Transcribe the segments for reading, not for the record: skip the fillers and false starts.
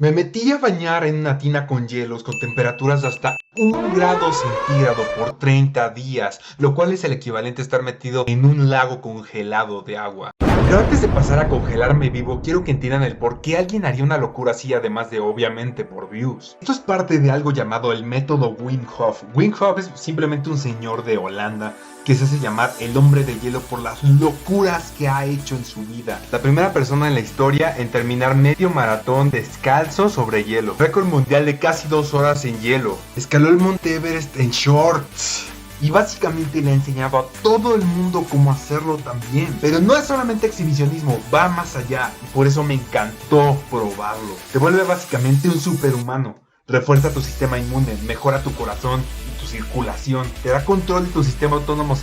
Me metí a bañar en una tina con hielos con temperaturas de hasta 1 grado centígrado por 30 días, lo cual es el equivalente a estar metido en un lago congelado de agua. Pero antes de pasar a congelarme vivo, quiero que entiendan el por qué alguien haría una locura así, además de obviamente por views. Esto es parte de algo llamado el método Wim Hof. Wim Hof es simplemente un señor de Holanda que se hace llamar el hombre de hielo por las locuras que ha hecho en su vida. La primera persona en la historia en terminar medio maratón descalzo sobre hielo. Récord mundial de casi 2 horas en hielo. Escaló el Monte Everest en shorts. Y básicamente le ha enseñado a todo el mundo cómo hacerlo también. Pero no es solamente exhibicionismo, va más allá. Y por eso me encantó probarlo. Te vuelve básicamente un superhumano. Refuerza tu sistema inmune, mejora tu corazón y tu circulación. Te da control de tu sistema autónomo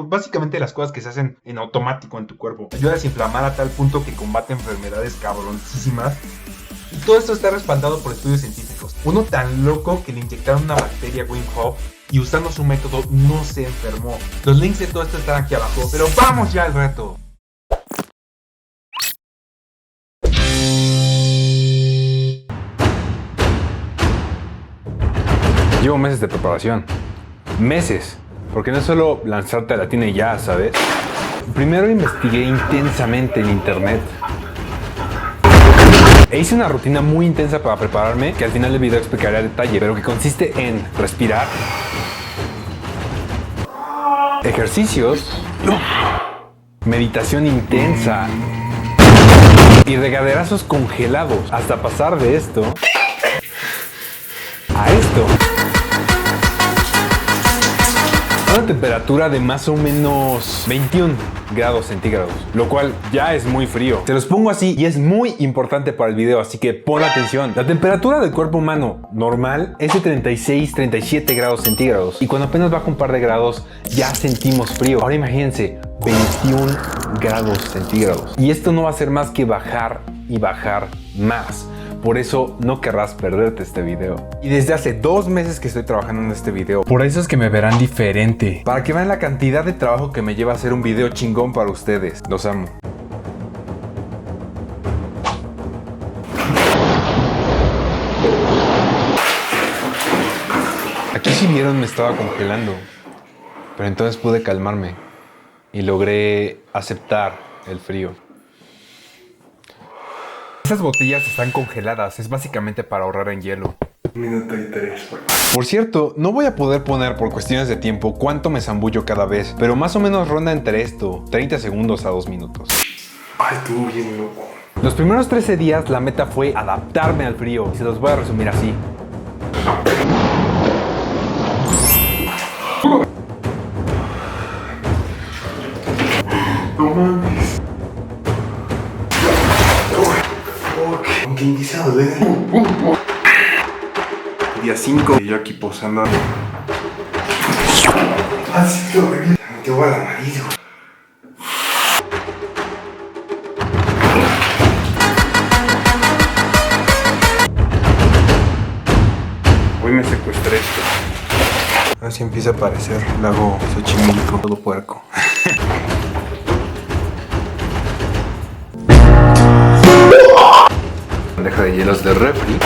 básicamente las cosas que se hacen en automático en tu cuerpo. Ayuda a desinflamar a tal punto que combate enfermedades cabroncísimas. Y todo esto está respaldado por estudios científicos. Uno tan loco que le inyectaron una bacteria Wim Hof y usando su método no se enfermó. Los links de todo esto están aquí abajo, pero vamos ya al reto. Llevo meses de preparación. Meses. Porque no es solo lanzarte a la tina y ya, ¿sabes? Primero investigué intensamente en internet. E hice una rutina muy intensa para prepararme, que al final del video explicaré a detalle, pero que consiste en respirar, ejercicios, meditación intensa y regaderazos congelados, hasta pasar de esto a esto. A una temperatura de más o menos 21 grados centígrados, lo cual ya es muy frío. Te los pongo así y es muy importante para el video, así que pon atención. La temperatura del cuerpo humano normal es de 36-37 grados centígrados y cuando apenas baja un par de grados ya sentimos frío. Ahora imagínense, 21 grados centígrados. Y esto no va a ser más que bajar y bajar más. Por eso no querrás perderte este video. Y desde hace 2 meses que estoy trabajando en este video. Por eso es que me verán diferente. Para que vean la cantidad de trabajo que me lleva a hacer un video chingón para ustedes. Los amo. Aquí si vieron me estaba congelando. Pero entonces pude calmarme. Y logré aceptar el frío. Esas botellas están congeladas, es básicamente para ahorrar en hielo. 1 minuto y 3. Por cierto, no voy a poder poner por cuestiones de tiempo cuánto me zambullo cada vez, pero más o menos ronda entre esto, 30 segundos a 2 minutos. Ay, estuvo bien loco. Los primeros 13 días la meta fue adaptarme al frío, y se los voy a resumir así. No mames. ¿Con qué empieza a doler? Día 5. Y yo aquí posando. Ah, sí, qué horrible. Me metió a la nariz, güey. Hoy me secuestré esto. Así empieza a aparecer lago Xochimilco, todo puerco. Bandeja de hielos de refri.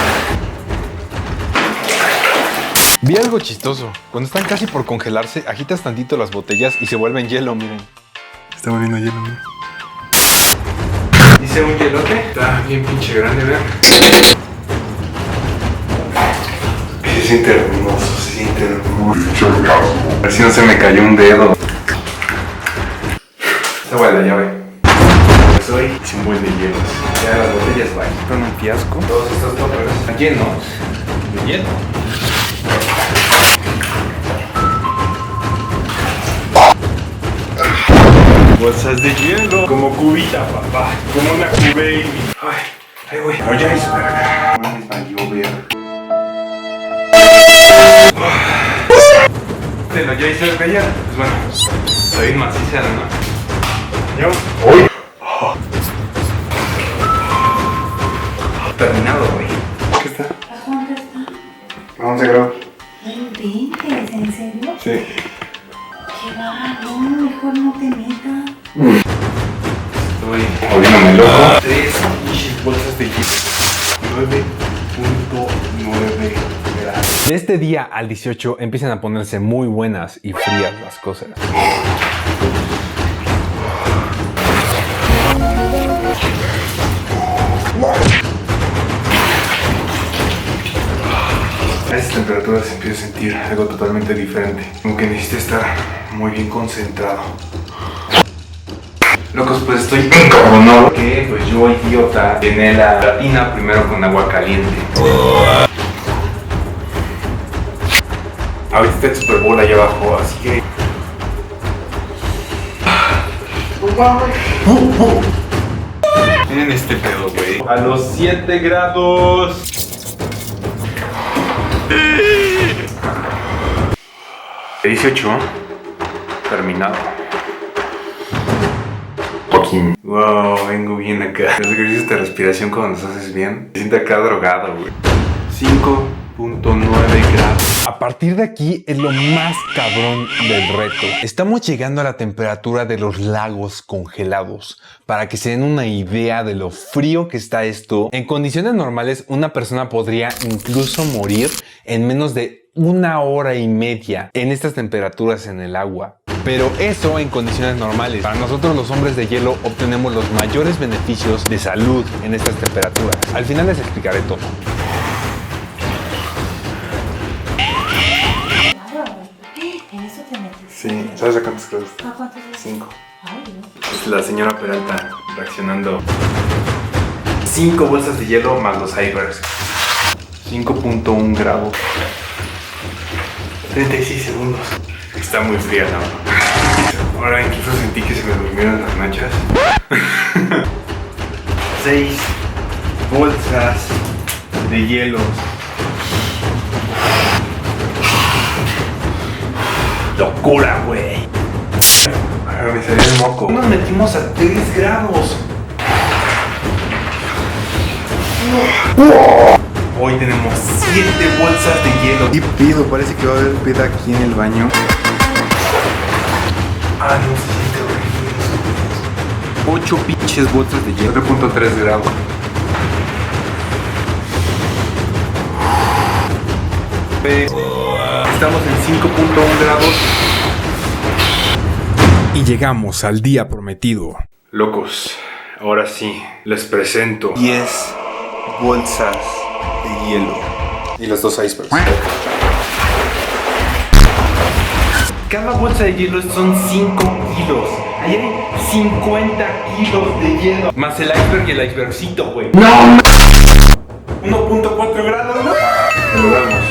Vi algo chistoso. Cuando están casi por congelarse, agitas tantito las botellas y se vuelven hielo, miren. Está volviendo hielo, mira. Hice un hielote. Está bien pinche grande, vean. Se siente hermoso, se siente hermoso. A ver si no se me cayó un dedo. Esta huele la llave. Pues hoy hice un buen de hielos. Ya las botellas van. Con un fiasco. Todos estos toppers están llenos de hielo. Bolsas de hielo. Como cubita, papá. Como una baby. Ay, güey. No, ya hizo verga. No les valió ver. Pero ya hice verga ya. Pues bueno, está bien maciza, ¿no? ¿Yo? ¡Uy! Terminado, güey. ¿Qué está? ¿A cuánto está? A 11 grados. No inventes, ¿en serio? Sí. Qué va, no, mejor no te metas. Estoy volviéndome loco. 3 pinches bolsas de hielo. De este día al 18 empiezan a ponerse muy buenas y frías las cosas. A estas temperaturas se empieza a sentir algo totalmente diferente. Como que necesito estar muy bien concentrado. Locos, pues estoy encabronado que pues yo, idiota, llené la tina primero con agua caliente. Ahorita está el Super Bowl allá abajo, así que... Miren este pedo, güey. A los 7 grados. De 18, terminado. Wow, vengo bien acá. Los ejercicios de respiración cuando los haces bien, te sientes acá drogado, güey. 5.9 grados. A partir de aquí es lo más cabrón del reto. Estamos llegando a la temperatura de los lagos congelados. Para que se den una idea de lo frío que está esto, en condiciones normales una persona podría incluso morir en menos de 1 hora y media en estas temperaturas en el agua. Pero eso en condiciones normales. Para nosotros los hombres de hielo obtenemos los mayores beneficios de salud en estas temperaturas. Al final les explicaré todo. En eso te metes. Sí, ¿sabes a cuántos grados? ¿A cuántos? 5. Ay, Dios. Es la señora Peralta reaccionando. 5 bolsas de hielo más los icebergs. 5.1 grados. 36 segundos. Está muy fría, ¿no? Ahora incluso sentí que se me durmieron las manchas. 6 bolsas de hielos. ¡Locura, güey! Ahora me salió el moco. Nos metimos a 3 grados. Hoy tenemos 7 bolsas de hielo. Y pido, parece que va a haber peda aquí en el baño. Ah, no, se siente horrible. 8 pinches bolsas de hielo. 4.3 grados. Estamos en 5.1 grados. Y llegamos al día prometido. Locos, ahora sí, les presento 10 bolsas de hielo. y los 2 icebergs. Cada bolsa de hielo son 5 kilos. Ahí hay 50 kilos de hielo. Más el iceberg y el icebergcito, güey. ¡No! 1.4 grados, ¿no? Lo logramos.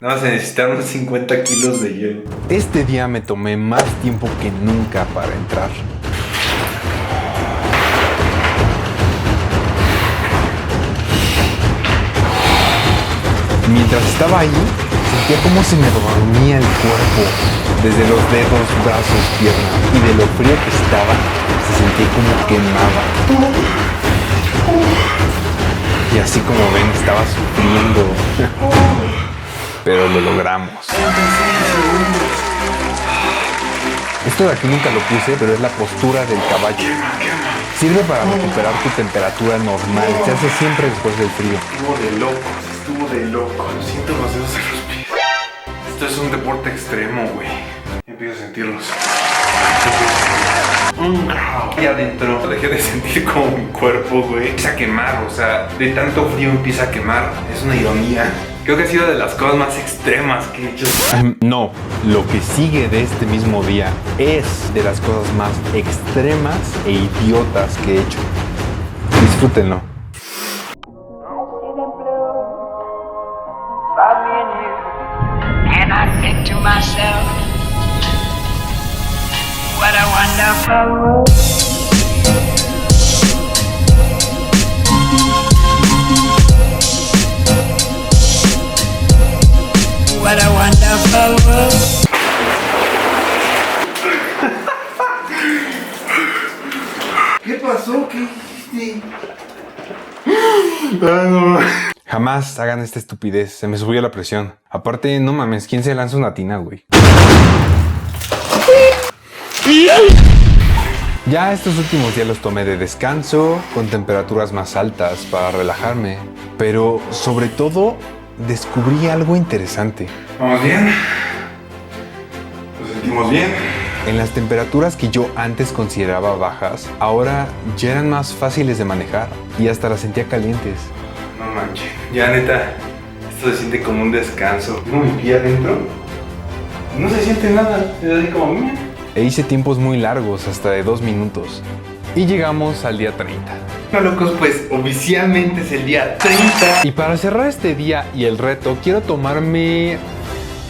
Nada más se necesitaron 50 kilos de hielo. Este día me tomé más tiempo que nunca para entrar. Mientras estaba ahí, sentía como se me dormía el cuerpo. Desde los dedos, brazos, piernas. Y de lo frío que estaba, se sentía como quemaba. Y así como ven, estaba sufriendo. Pero lo logramos. Esto de aquí nunca lo puse, pero es la postura del caballo. Sirve para recuperar tu temperatura normal. Se hace siempre después del frío. Estuvo de loco. Siento los dedos en los pies. Esto es un deporte extremo, güey. Empiezo a sentirlos. Ahí adentro dejé de sentir como mi cuerpo, güey, empieza a quemar, o sea, de tanto frío empieza a quemar. Es una ironía. Creo que ha sido de las cosas más extremas que he hecho. No, lo que sigue de este mismo día es de las cosas más extremas e idiotas que he hecho. Disfrútenlo. And I think to myself, what a wonderful world. What a wonderful world. ¿Qué pasó? ¿Qué hiciste? Jamás hagan esta estupidez. Se me subió la presión. Aparte, no mames, ¿quién se lanza una tina, güey? Ya estos últimos días los tomé de descanso, con temperaturas más altas para relajarme, pero sobre todo descubrí algo interesante. ¿Vamos bien? ¿Nos sentimos bien? En las temperaturas que yo antes consideraba bajas, ahora ya eran más fáciles de manejar y hasta las sentía calientes. No manches. Ya neta, esto se siente como un descanso. ¿No mi pie adentro? No se siente nada. Es así como... E hice tiempos muy largos, hasta de 2 minutos. Y llegamos al día 30. No, locos, pues oficialmente es el día 30. Y para cerrar este día y el reto, quiero tomarme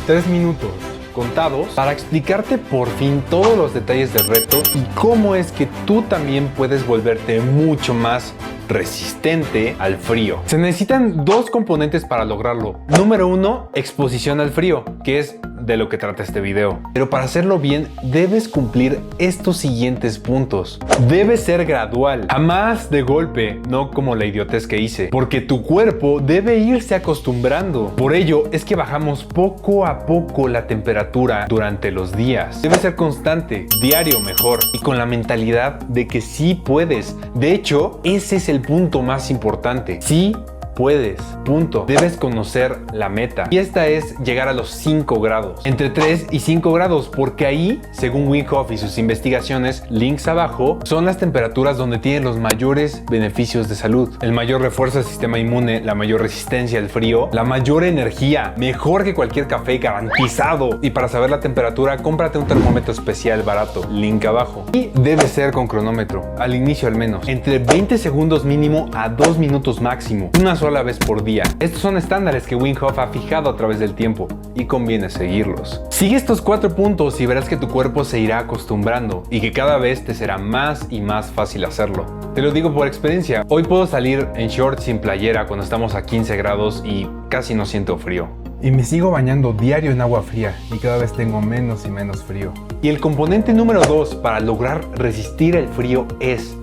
3 minutos contados para explicarte por fin todos los detalles del reto y cómo es que tú también puedes volverte mucho más resistente al frío. Se necesitan 2 componentes para lograrlo. Número 1, exposición al frío, que es de lo que trata este video. Pero para hacerlo bien, debes cumplir estos siguientes puntos. Debe ser gradual, jamás de golpe, no como la idiotez que hice, porque tu cuerpo debe irse acostumbrando. Por ello es que bajamos poco a poco la temperatura durante los días. Debe ser constante, diario mejor, y con la mentalidad de que sí puedes. De hecho, ese es el punto más importante. Sí puedes, punto. Debes conocer la meta y esta es llegar a los 5 grados, entre 3 y 5 grados, porque ahí, según Wim Hof y sus investigaciones, links abajo, son las temperaturas donde tienen los mayores beneficios de salud. El mayor refuerzo del sistema inmune, la mayor resistencia al frío, la mayor energía, mejor que cualquier café garantizado. Y para saber la temperatura, cómprate un termómetro especial barato, link abajo. Y debe ser con cronómetro, al inicio al menos, entre 20 segundos mínimo a 2 minutos máximo, una sola vez por día. Estos son estándares que Wim Hof ha fijado a través del tiempo y conviene seguirlos. Sigue estos 4 puntos y verás que tu cuerpo se irá acostumbrando y que cada vez te será más y más fácil hacerlo. Te lo digo por experiencia. Hoy puedo salir en shorts sin playera cuando estamos a 15 grados y casi no siento frío. Y me sigo bañando diario en agua fría y cada vez tengo menos y menos frío. Y el componente número 2 para lograr resistir el frío es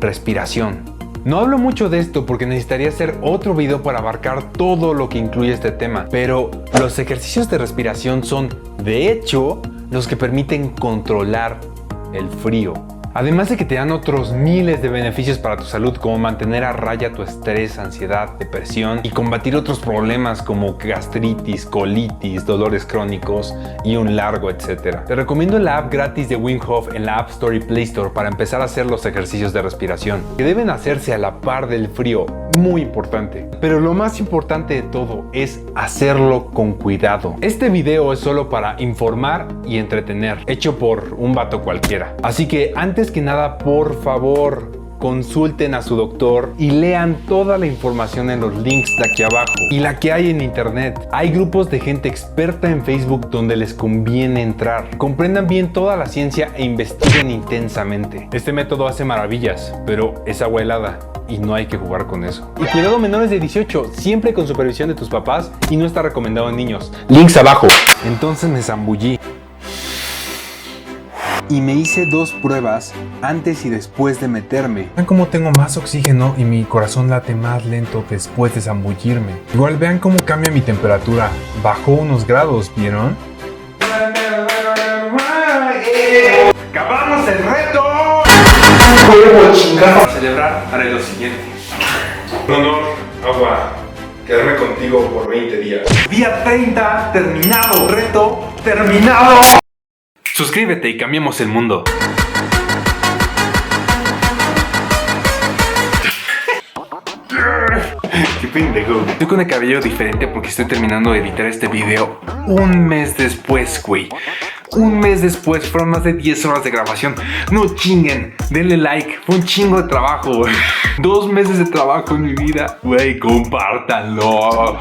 respiración. No hablo mucho de esto porque necesitaría hacer otro video para abarcar todo lo que incluye este tema, pero los ejercicios de respiración son, de hecho, los que permiten controlar el frío. Además de que te dan otros miles de beneficios para tu salud, como mantener a raya tu estrés, ansiedad, depresión y combatir otros problemas como gastritis, colitis, dolores crónicos y un largo etcétera. Te recomiendo la app gratis de Wim Hof en la App Store y Play Store para empezar a hacer los ejercicios de respiración, que deben hacerse a la par del frío, muy importante. Pero lo más importante de todo es hacerlo con cuidado. Este video es solo para informar y entretener, hecho por un vato cualquiera. Así que antes que nada, por favor, consulten a su doctor y lean toda la información en los links de aquí abajo y la que hay en internet. Hay grupos de gente experta en Facebook donde les conviene entrar. Comprendan bien toda la ciencia e investiguen intensamente. Este método hace maravillas, pero es agua helada y no hay que jugar con eso. Y cuidado, menores de 18, siempre con supervisión de tus papás y no está recomendado en niños. Links abajo. Entonces me zambullí y me hice 2 pruebas antes y después de meterme. Vean cómo tengo más oxígeno y mi corazón late más lento después de zambullirme. Igual vean cómo cambia mi temperatura. Bajó unos grados, ¿vieron? ¡Acabamos el reto! Para celebrar, haré lo siguiente. Un honor, agua, quedarme contigo por 20 días. Día 30, terminado. Reto, terminado. Suscríbete y cambiemos el mundo. Qué pendejo. Estoy con el cabello diferente porque estoy terminando de editar este video un mes después, güey. Un mes después, fueron más de 10 horas de grabación. No chinguen, denle like, fue un chingo de trabajo, güey. 2 meses de trabajo en mi vida, güey, compártanlo.